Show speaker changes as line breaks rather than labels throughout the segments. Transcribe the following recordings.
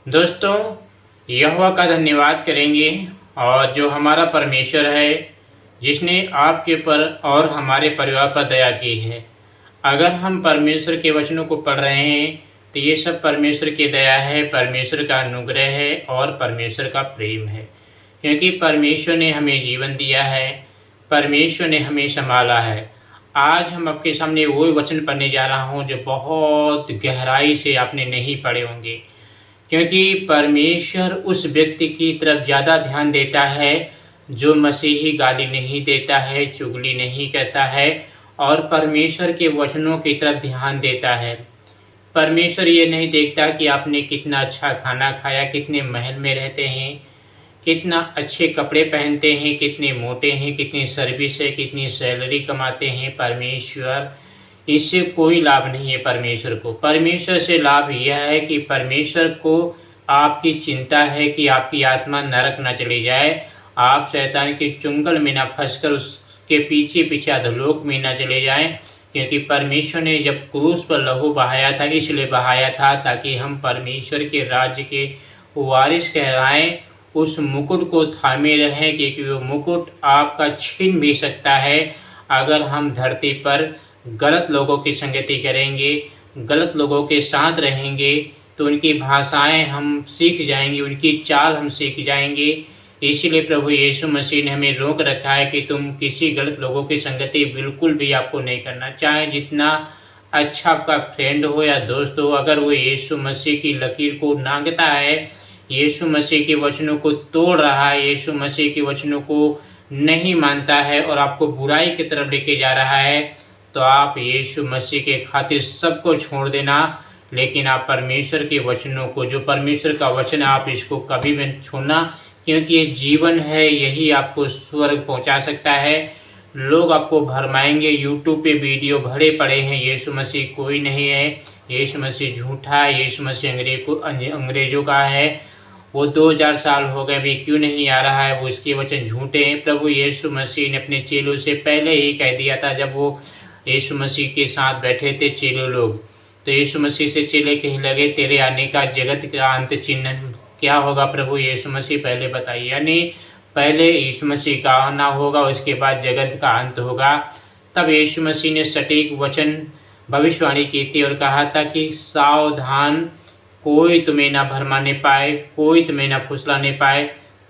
दोस्तों, यहोवा का धन्यवाद करेंगे और जो हमारा परमेश्वर है जिसने आपके पर और हमारे परिवार पर दया की है। अगर हम परमेश्वर के वचनों को पढ़ रहे हैं तो ये सब परमेश्वर की दया है, परमेश्वर का अनुग्रह है और परमेश्वर का प्रेम है। क्योंकि परमेश्वर ने हमें जीवन दिया है, परमेश्वर ने हमें संभाला है। आज हम आपके सामने वो वचन पढ़ने जा रहा हूँ जो बहुत गहराई से आपने नहीं पढ़े होंगे। क्योंकि परमेश्वर उस व्यक्ति की तरफ ज़्यादा ध्यान देता है जो मसीही गाली नहीं देता है, चुगली नहीं करता है और परमेश्वर के वचनों की तरफ ध्यान देता है। परमेश्वर ये नहीं देखता कि आपने कितना अच्छा खाना खाया, कितने महल में रहते हैं, कितना अच्छे कपड़े पहनते हैं, कितने मोटे हैं, कितनी सर्विस है, कितनी सैलरी कमाते हैं। परमेश्वर इससे कोई लाभ नहीं है। परमेश्वर से लाभ यह है कि परमेश्वर को आपकी चिंता है कि आपकी आत्मा नरक न चली जाए, आप शैतान के चुंगल में न फंसकर उसके पीछे पीछे अधोलोक में न चले जाएं। क्योंकि परमेश्वर ने जब क्रूस पर लहू बहाया था, इसलिए बहाया था ताकि हम परमेश्वर के राज्य के वारिस कहलाएं, उस मुकुट को थामे रहें। क्योंकि वो मुकुट आपका छीन भी सकता है अगर हम धरती पर गलत लोगों की संगति करेंगे, गलत लोगों के साथ रहेंगे तो उनकी भाषाएं हम सीख जाएंगे, उनकी चाल हम सीख जाएंगे। इसीलिए प्रभु यीशु मसीह ने हमें रोक रखा है कि तुम किसी गलत लोगों की संगति बिल्कुल भी आपको नहीं करना। चाहे जितना अच्छा आपका फ्रेंड हो या दोस्त हो, अगर वो यीशु मसीह की लकीर को नांगता है, यीशु मसीह के वचनों को तोड़ रहा है, यीशु मसीह के वचनों को नहीं मानता है और आपको बुराई की तरफ लेके जा रहा है, तो आप यीशु मसीह के खातिर सबको छोड़ देना। लेकिन आप परमेश्वर के वचनों को, जो परमेश्वर का वचन है, आप इसको कभी भी छोड़ना। क्योंकि ये जीवन है, यही आपको स्वर्ग पहुंचा सकता है। लोग आपको भरमाएंगे, यूट्यूब पे वीडियो भरे पड़े हैं, यीशु मसीह कोई नहीं है, यीशु मसीह झूठा है, यीशु मसीह अंग्रेजों का है, वो 2000 साल हो गए भी क्यों नहीं आ रहा है, वो उसके वचन झूठे हैं। प्रभु यीशु मसीह ने अपने चेलों से पहले ही कह दिया था, जब वो यीशु मसीह के साथ बैठे थे चेले लोग, तो यीशु मसीह से चेले कहने लगे, तेरे आने का जगत का अंत चिन्ह क्या होगा प्रभु यीशु मसीह, पहले बताइए। यानी पहले यीशु मसीह का आना होगा, उसके बाद जगत का अंत होगा। तब यीशु मसीह ने सटीक वचन भविष्यवाणी की थी और कहा था कि सावधान, कोई तुम्हें ना भरमाने पाए, कोई तुम्हें ना फुसलाने पाए,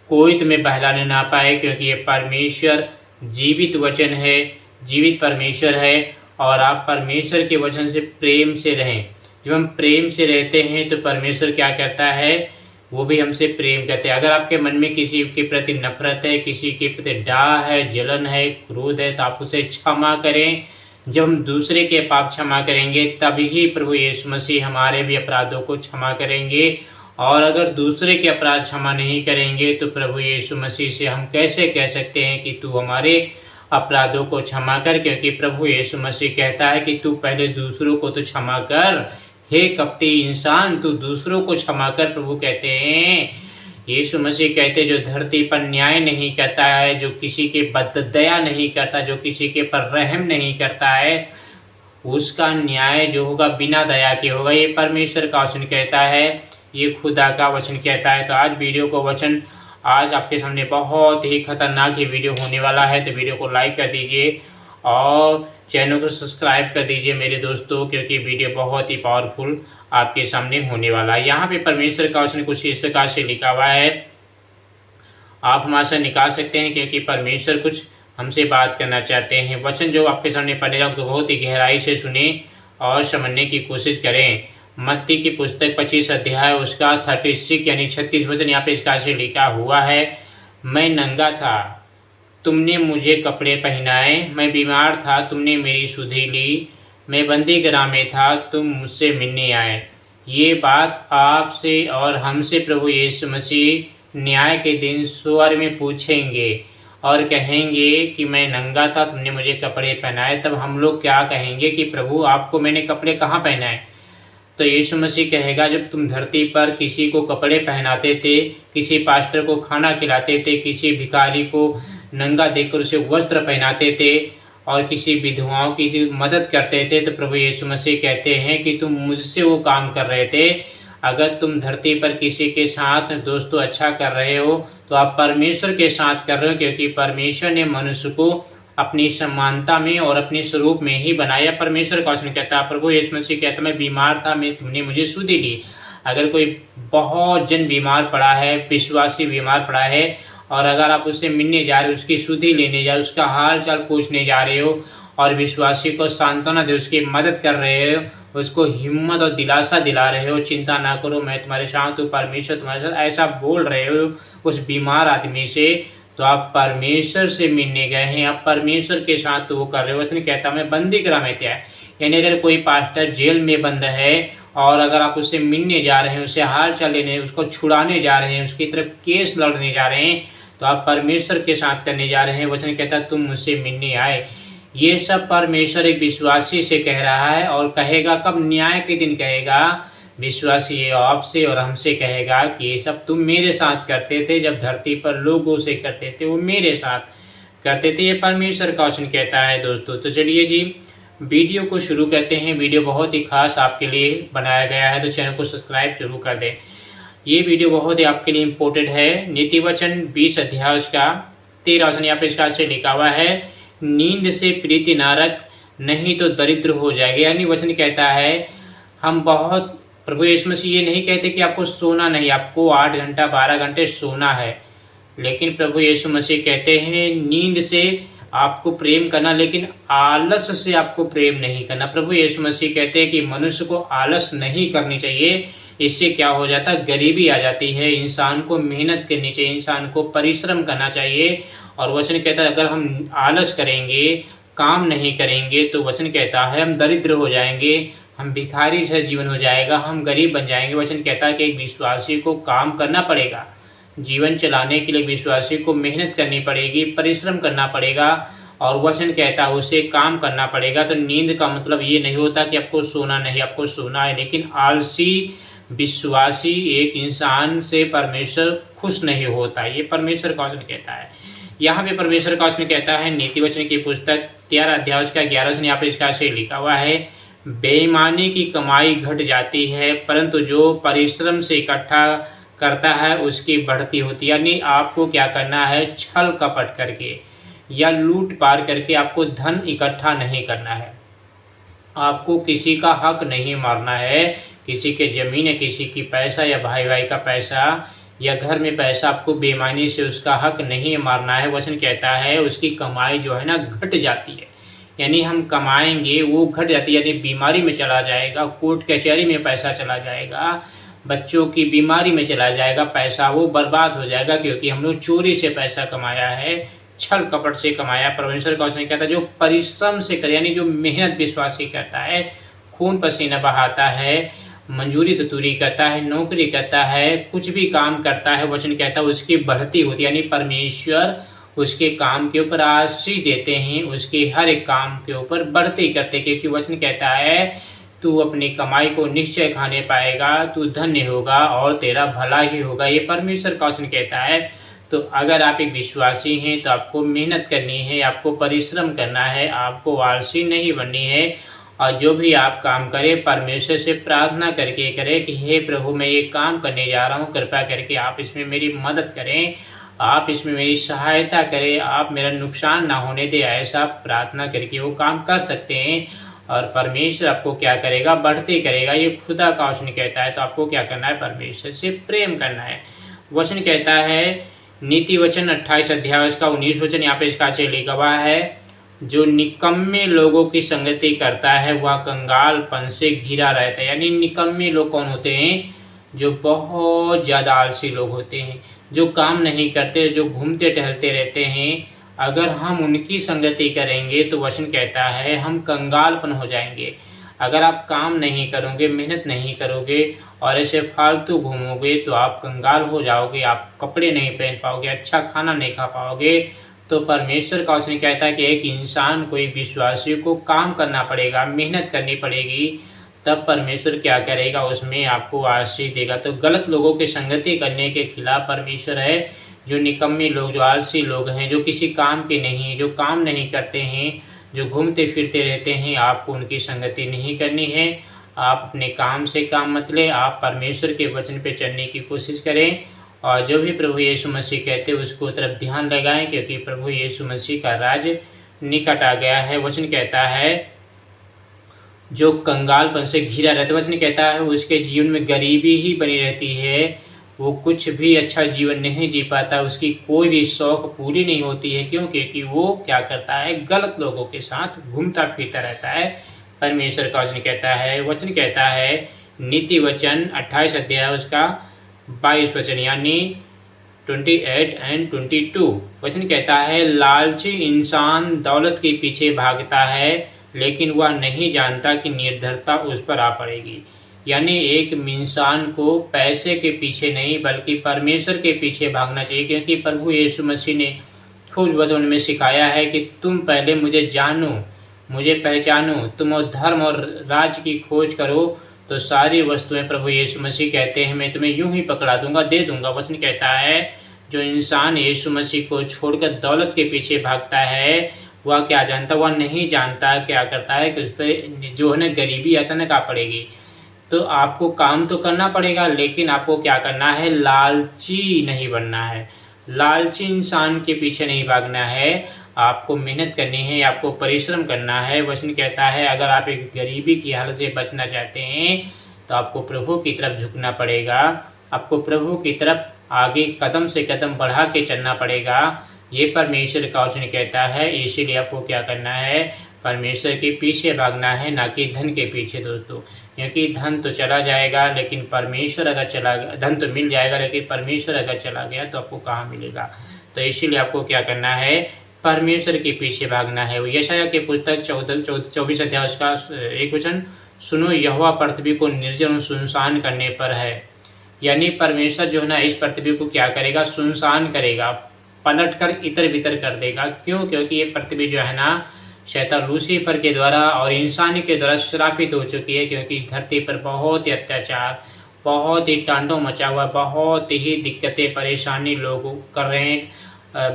कोई तुम्हें बहलाने ना पाए। क्योंकि ये परमेश्वर जीवित वचन है, जीवित परमेश्वर है और आप परमेश्वर के वचन से प्रेम से रहें। जब हम प्रेम से रहते हैं तो परमेश्वर क्या करता है, वो भी हमसे प्रेम करते हैं। अगर आपके मन में किसी के प्रति नफरत है, किसी के प्रति डाह है, जलन है, क्रोध है, तो आप उसे क्षमा करें। जब हम दूसरे के पाप क्षमा करेंगे तभी प्रभु यीशु मसीह हमारे भी अपराधों को क्षमा करेंगे। और अगर दूसरे के अपराध क्षमा नहीं करेंगे तो प्रभु यीशु मसीह से हम कैसे कह सकते हैं कि तू हमारे अपराधों को क्षमा कर। क्योंकि प्रभु यीशु मसीह कहता है कि तू पहले दूसरों को तो क्षमा कर, हे कपटी इंसान, तू दूसरों को क्षमा कर। प्रभु कहते हैं, यीशु मसीह कहते, जो धरती पर न्याय नहीं करता है, जो किसी के बददया नहीं करता, जो किसी के पर रहम नहीं करता है, उसका न्याय जो होगा बिना दया के होगा। ये परमेश्वर का वचन कहता है, ये खुदा का वचन कहता है। तो आज वीडियो को वचन आज आपके सामने बहुत ही खतरनाक ही वीडियो होने वाला है। तो वीडियो को लाइक कर दीजिए और चैनल को सब्सक्राइब कर दीजिए मेरे दोस्तों, क्योंकि वीडियो बहुत ही पावरफुल आपके सामने होने वाला है। यहाँ पे परमेश्वर का वचन कुछ इस प्रकार से लिखा हुआ है, आप हमारे से निकाल सकते हैं, क्योंकि परमेश्वर कुछ हमसे बात करना चाहते हैं। वचन जो आपके सामने पढ़ेगा तो बहुत ही गहराई से सुने और समझने की कोशिश करें। मत्ती की पुस्तक 25 अध्याय उसका 36 यानी 36 वचन यहाँ पे इसका से लिखा हुआ है, मैं नंगा था, तुमने मुझे कपड़े पहनाए, मैं बीमार था, तुमने मेरी सुधि ली, मैं बंदी गृह में था, तुम मुझसे मिलने आए। ये बात आपसे और हमसे प्रभु यीशु मसीह न्याय के दिन स्वर्ग में पूछेंगे और कहेंगे कि मैं नंगा था, तुमने मुझे कपड़े पहनाए। तब हम लोग क्या कहेंगे कि प्रभु आपको मैंने कपड़े कहाँ पहनाए? तो यीशु मसीह कहेगा, जब तुम धरती पर किसी को कपड़े पहनाते थे, किसी पास्टर को खाना खिलाते थे, किसी भिखारी को नंगा देखकर उसे वस्त्र पहनाते थे और किसी विधवाओं की मदद करते थे, तो प्रभु यीशु मसीह कहते हैं कि तुम मुझसे वो काम कर रहे थे। अगर तुम धरती पर किसी के साथ दोस्तों अच्छा कर रहे हो तो आप परमेश्वर के साथ कर रहे हो, क्योंकि परमेश्वर ने मनुष्य को अपनी समानता में और अपने स्वरूप में ही बनाया। परमेश्वर का वचन कहता है, प्रभु यीशु मसीह कहता, मैं बीमार था, मैं तुमने मुझे सुधि दी। अगर कोई बहुत जन बीमार पड़ा है, विश्वासी बीमार पड़ा है, और अगर आप उससे मिलने जा रहे हो, उसकी सुधि लेने जा रहे हो, उसका हाल चाल पूछने जा रहे हो और विश्वासी को सांत्वना दे, उसकी मदद कर रहे हो, उसको हिम्मत और दिलासा दिला रहे हो, चिंता ना करो मैं तुम्हारे साथ हूँ, परमेश्वर तुम्हारे साथ, ऐसा बोल रहे हो उस बीमार आदमी से, तो आप परमेश्वर से मिलने गए हैं, आप परमेश्वर के साथ वो कर रहे हो। वचन कहता मैं बंदी गृह में था, यानी अगर कोई पास्टर जेल में बंद है और अगर आप उससे मिलने जा रहे हैं, उससे हाल चाल लेने, उसको छुड़ाने जा रहे हैं, उसकी तरफ केस लड़ने जा रहे हैं, तो आप परमेश्वर के साथ करने जा रहे हैं। वचन कहता तुम मुझसे मिलने आए। ये सब परमेश्वर एक विश्वासी से कह रहा है, और कहेगा कब? न्याय के दिन कहेगा। विश्वासी ये आपसे और हमसे कहेगा कि ये सब तुम मेरे साथ करते थे, जब धरती पर लोगों से करते थे वो मेरे साथ करते थे। ये परमेश्वर का वचन कहता है दोस्तों। तो चलिए जी वीडियो को शुरू करते हैं। वीडियो बहुत ही खास आपके लिए बनाया गया है, तो चैनल को सब्सक्राइब जरूर कर दें। ये वीडियो बहुत ही आपके लिए इम्पोर्टेंट है। नीति वचन 20 अध्याय का 13 वचन यहाँ पे इसका से लिखा हुआ है, नींद से प्रीति ना रख, नहीं तो दरिद्र हो जाएगा। यानी वचन कहता है हम बहुत, प्रभु यीशु मसीह ये नहीं कहते कि आपको सोना नहीं, आपको 8 घंटा 12 घंटे सोना है, लेकिन प्रभु यीशु मसीह कहते हैं नींद से आपको प्रेम करना, लेकिन आलस से आपको प्रेम नहीं करना। प्रभु यीशु मसीह कहते हैं कि मनुष्य को आलस नहीं करनी चाहिए। इससे क्या हो जाता है? गरीबी आ जाती है। इंसान को मेहनत करनी चाहिए, इंसान को परिश्रम करना चाहिए। और वचन कहता है अगर हम आलस करेंगे, काम नहीं करेंगे, तो वचन कहता है हम दरिद्र हो जाएंगे, हम भिखारी से जीवन हो जाएगा, हम गरीब बन जाएंगे। वचन कहता है कि एक विश्वासी को काम करना पड़ेगा, जीवन चलाने के लिए विश्वासी को मेहनत करनी पड़ेगी, परिश्रम करना पड़ेगा, और वचन कहता है उसे काम करना पड़ेगा। तो नींद का मतलब ये नहीं होता कि आपको सोना नहीं, आपको सोना है, लेकिन आलसी विश्वासी एक इंसान से परमेश्वर खुश नहीं होता। ये परमेश्वर का वचन कहता है। यहाँ पे परमेश्वर का वचन कहता है नीति वचन की पुस्तक 13 अध्याय का 11 वचन, यहाँ पे इसका से लिखा हुआ है, बेईमानी की कमाई घट जाती है, परंतु जो परिश्रम से इकट्ठा करता है उसकी बढ़ती होती है। यानी आपको क्या करना है? छल कपट करके या लूट पार करके आपको धन इकट्ठा नहीं करना है। आपको किसी का हक नहीं मारना है, किसी के जमीन या किसी की पैसा या भाई भाई का पैसा या घर में पैसा, आपको बेईमानी से उसका हक नहीं मारना है। वचन कहता है उसकी कमाई जो है ना घट जाती है, यानी हम कमाएंगे वो घट जाती है, यानी बीमारी में चला जाएगा, कोर्ट कचहरी में पैसा चला जाएगा, बच्चों की बीमारी में चला जाएगा, पैसा वो बर्बाद हो जाएगा, क्योंकि हम लोग चोरी से पैसा कमाया है, छल कपट से कमाया। परमेश्वर का वचन कहता है जो परिश्रम से करे, यानी जो मेहनत विश्वासी करता है, खून पसीना बहाता है, मंजूरी ततूरी करता है, नौकरी करता है, कुछ भी काम करता है, वचन कहता है उसकी बढ़ती होती है। यानी परमेश्वर उसके काम के ऊपर आशीष देते हैं, उसके हर एक काम के ऊपर बढ़ती करते, क्योंकि वचन कहता है तू अपनी कमाई को निश्चय खाने पाएगा, तू धन्य होगा और तेरा भला ही होगा। ये परमेश्वर का वचन कहता है। तो अगर आप एक विश्वासी हैं तो आपको मेहनत करनी है, आपको परिश्रम करना है, आपको आलसी नहीं बननी है, और जो भी आप काम करें परमेश्वर से प्रार्थना करके करें कि हे प्रभु मैं ये काम करने जा रहा हूँ, कृपा करके आप इसमें मेरी मदद करें, आप इसमें मेरी सहायता करें, आप मेरा नुकसान ना होने दें। ऐसा प्रार्थना करके वो काम कर सकते हैं, और परमेश्वर आपको क्या करेगा? बढ़ते करेगा। ये खुदा का वचन कहता है। तो आपको क्या करना है? परमेश्वर से प्रेम करना है। वचन कहता है नीति वचन 28 अध्याय का 19 वचन, यहाँ पे इसका लिखा हुआ है, जो निकम्मे लोगों की संगति करता है वह कंगालपन से घिरा रहता है। यानी निकम्मे लोग कौन होते हैं? जो बहुत ज़्यादा आलसी लोग होते हैं, जो काम नहीं करते, जो घूमते टहलते रहते हैं। अगर हम उनकी संगति करेंगे तो वचन कहता है हम कंगालपन हो जाएंगे। अगर आप काम नहीं करोगे, मेहनत नहीं करोगे और ऐसे फालतू घूमोगे तो आप कंगाल हो जाओगे, आप कपड़े नहीं पहन पाओगे, अच्छा खाना नहीं खा पाओगे। तो परमेश्वर का वचन कहता है कि एक इंसान को, एक विश्वासी को काम करना पड़ेगा, मेहनत करनी पड़ेगी, तब परमेश्वर क्या करेगा? उसमें आपको आशीष देगा। तो गलत लोगों की संगति करने के खिलाफ परमेश्वर है। जो निकम्मे लोग, जो आलसी लोग हैं, जो किसी काम के नहीं, जो काम नहीं करते हैं, जो घूमते फिरते रहते हैं, आपको उनकी संगति नहीं करनी है। आप अपने काम से काम मत ले, आप परमेश्वर के वचन पे चलने की कोशिश करें और जो भी प्रभु यीशु मसीह कहते हैं उसको तरफ ध्यान लगाएं, क्योंकि प्रभु यीशु मसीह का राज निकट आ गया है। वचन कहता है जो कंगालपन से घिरा रहता है, वचन कहता है उसके जीवन में गरीबी ही बनी रहती है, वो कुछ भी अच्छा जीवन नहीं जी पाता, उसकी कोई भी शौक पूरी नहीं होती है। क्यों? क्योंकि वो क्या करता है, गलत लोगों के साथ घूमता फिरता रहता है। परमेश्वर का वचन कहता है नीति वचन 28 अध्याय उसका 22 वचन यानी 28 and 22 वचन कहता है लालची इंसान दौलत के पीछे भागता है, लेकिन वह नहीं जानता कि निर्धनता उस पर आ पड़ेगी। यानी एक इंसान को पैसे के पीछे नहीं बल्कि परमेश्वर के पीछे भागना चाहिए, क्योंकि प्रभु यीशु मसीह ने खुद वचन में सिखाया है कि तुम पहले मुझे जानो, मुझे पहचानो, तुम और धर्म और राज की खोज करो तो सारी वस्तुएं, प्रभु यीशु मसीह कहते हैं, मैं तुम्हें यूं ही पकड़ा दूंगा, दे दूंगा। वचन कहता है जो इंसान यीशु मसीह को छोड़कर दौलत के पीछे भागता है वह क्या जानता, वह नहीं जानता क्या करता है कि उस पर जो है ना गरीबी अचानक आ पड़ेगी। तो आपको काम तो करना पड़ेगा, लेकिन आपको क्या करना है, लालची नहीं बनना है, लालची इंसान के पीछे नहीं भागना है, आपको मेहनत करनी है, आपको परिश्रम करना है। वचन कहता है अगर आप एक गरीबी की हालत से बचना चाहते हैं तो आपको प्रभु की तरफ झुकना पड़ेगा, आपको प्रभु की तरफ आगे कदम से कदम बढ़ा के चलना पड़ेगा। ये परमेश्वर का वचन कहता है, इसीलिए आपको क्या करना है, परमेश्वर के पीछे भागना है, ना कि धन के पीछे दोस्तों। क्योंकि धन तो चला जाएगा, लेकिन परमेश्वर अगर चला गया, धन तो मिल जाएगा लेकिन परमेश्वर अगर चला गया तो आपको कहाँ मिलेगा। तो इसीलिए आपको क्या करना है, परमेश्वर के पीछे भागना है। यशायाह की पुस्तक 24 अध्याय उसका 1 वचन, सुनो यहोवा पृथ्वी को निर्जन और सुनसान करने पर है। यानी परमेश्वर जो है ना इस पृथ्वी को क्या करेगा, सुनसान करेगा, पलट कर इतर बितर कर देगा। क्यों? क्योंकि ये पृथ्वी जो है ना शैतान लूसीफर के द्वारा और इंसान के द्वारा श्रापित हो चुकी है, क्योंकि इस धरती पर बहुत ही अत्याचार, बहुत ही तांडव मचा हुआ, बहुत ही दिक्कतें परेशानी लोग कर रहे हैं,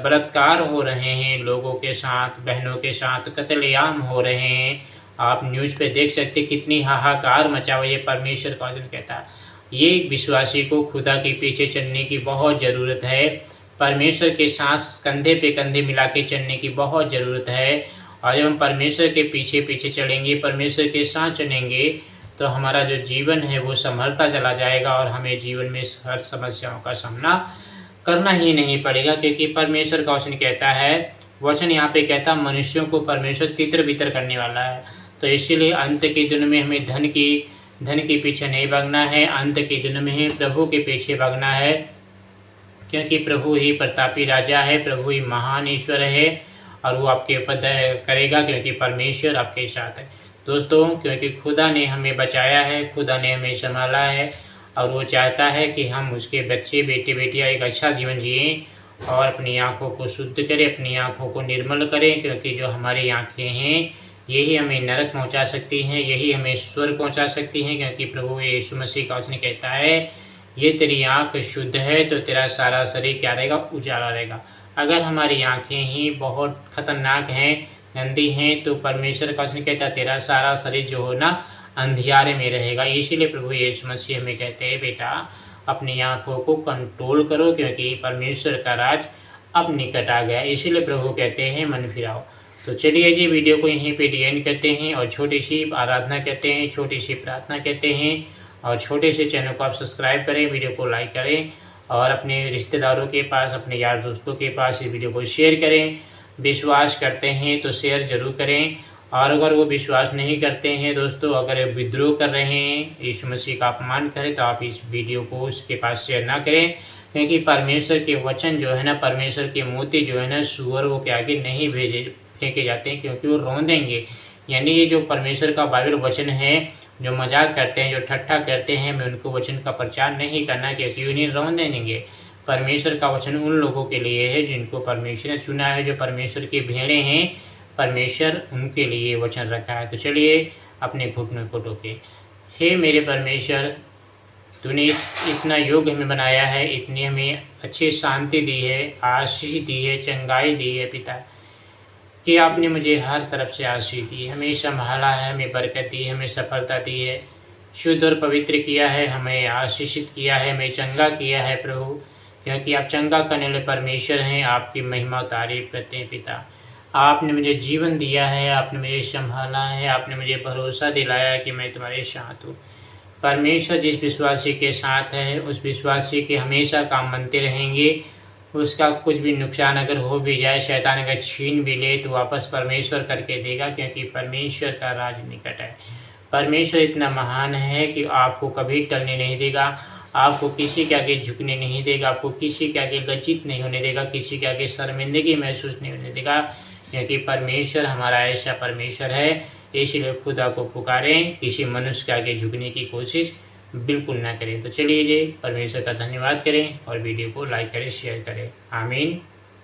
बलात्कार हो रहे हैं लोगों के साथ, बहनों के साथ कत्लेआम हो रहे हैं। आप न्यूज़ पे देख सकते कितनी हाहाकार मचा हुआ। ये परमेश्वर का वचन कहता है ये विश्वासी को खुदा के पीछे चलने की बहुत ज़रूरत है, परमेश्वर के साथ कंधे पे कंधे मिला के चलने की बहुत ज़रूरत है। और जब हम परमेश्वर के पीछे पीछे चलेंगे, परमेश्वर के साथ चलेंगे, तो हमारा जो जीवन है वो संभलता चला जाएगा और हमें जीवन में हर समस्याओं का सामना करना ही नहीं पड़ेगा। क्योंकि परमेश्वर का वचन कहता है, वचन यहाँ पे कहता मनुष्यों को परमेश्वर तितर बितर करने वाला है। तो इसीलिए अंत के दिन में हमें धन के पीछे नहीं भागना है, अंत के दिन में ही प्रभु के पीछे भागना है, क्योंकि प्रभु ही प्रतापी राजा है, प्रभु ही महान ईश्वर है और वो आपके ऊपर दया करेगा, क्योंकि परमेश्वर आपके साथ है दोस्तों। क्योंकि खुदा ने हमें बचाया है, खुदा ने हमें संभाला है और वो चाहता है कि हम उसके बच्चे बेटे बेटियां एक अच्छा जीवन जिएं और अपनी आँखों को शुद्ध करें, अपनी आँखों को निर्मल करें। क्योंकि जो हमारी आँखें हैं यही हमें नरक पहुँचा सकती हैं, यही हमें स्वर्ग पहुँचा सकती हैं। क्योंकि प्रभु यीशु मसीह का वचन कहता है ये तेरी आँख शुद्ध है तो तेरा सारा शरीर क्या रहेगा, उजाला रहेगा। अगर हमारी आँखें ही बहुत खतरनाक हैं, गंदी हैं, तो परमेश्वर का वचन कहता है तेरा सारा शरीर जो हो ना अंधियारे में रहेगा। इसीलिए प्रभु यीशु मसीह हमें कहते हैं बेटा अपनी आँखों को कंट्रोल करो, क्योंकि परमेश्वर का राज अब निकट आ गया। इसीलिए प्रभु कहते हैं मन फिराओ। तो चलिए जी वीडियो को यहीं पे एंड करते हैं और छोटी सी आराधना कहते हैं, छोटी सी प्रार्थना कहते हैं और छोटे से चैनल को आप सब्सक्राइब करें, वीडियो को लाइक करें और अपने रिश्तेदारों के पास, अपने यार दोस्तों के पास इस वीडियो को शेयर करें। विश्वास करते हैं तो शेयर जरूर करें, और अगर वो विश्वास नहीं करते हैं दोस्तों, अगर विद्रोह कर रहे हैं, यीशु मसीह का अपमान करें, तो आप इस वीडियो को उसके पास शेयर ना करें। क्योंकि परमेश्वर के वचन जो है ना, परमेश्वर के मोती जो है ना, सुअरों के आगे नहीं फेंके जाते हैं, क्योंकि वो रौंदेंगे। यानी ये जो परमेश्वर का बाइबल वचन है, जो मजाक करते हैं, जो ठट्ठा करते हैं, मैं उनको वचन का प्रचार नहीं करना, क्योंकि उन्हें रौंद देंगे। परमेश्वर का वचन उन लोगों के लिए है जिनको परमेश्वर ने चुना है, जो परमेश्वर के भेड़े हैं, परमेश्वर उनके लिए वचन रखा है। तो चलिए अपने घुटनों को टोके। हे मेरे परमेश्वर, तूने इतना योग हमें बनाया है, इतनी हमें अच्छी शांति दी है, आशीष दी है, चंगाई दी है पिता, कि आपने मुझे हर तरफ से आशीष दी, हमें संभाला है, हमें बरकत दी, हमें सफलता दी है। शुद्ध और पवित्र किया है, हमें आशीषित किया है, हमें चंगा किया है प्रभु, क्योंकि आप चंगा करने वाले परमेश्वर हैं। आपकी महिमा और तारीफ करते हैं पिता। आपने मुझे जीवन दिया है, आपने मुझे संभाला है, आपने मुझे भरोसा दिलाया कि मैं तुम्हारे साथ हूँ। परमेश्वर जिस विश्वासी के साथ है उस विश्वासी के हमेशा काम बनते रहेंगे। उसका कुछ भी नुकसान अगर हो भी जाए, शैतान अगर छीन भी ले तो वापस परमेश्वर करके देगा, क्योंकि परमेश्वर का राज निकट है। परमेश्वर इतना महान है कि आपको कभी टलने नहीं देगा, आपको किसी के आगे झुकने नहीं देगा, आपको किसी के आगे लज्जित नहीं होने देगा, किसी के आगे शर्मिंदगी महसूस नहीं होने देगा, क्योंकि परमेश्वर हमारा ऐसा परमेश्वर है। इसलिए खुदा को पुकारें, किसी मनुष्य के आगे झुकने की कोशिश बिल्कुल ना करें। तो चलिए जी, परमेश्वर का धन्यवाद करें और वीडियो को लाइक करें, शेयर करें। आमीन।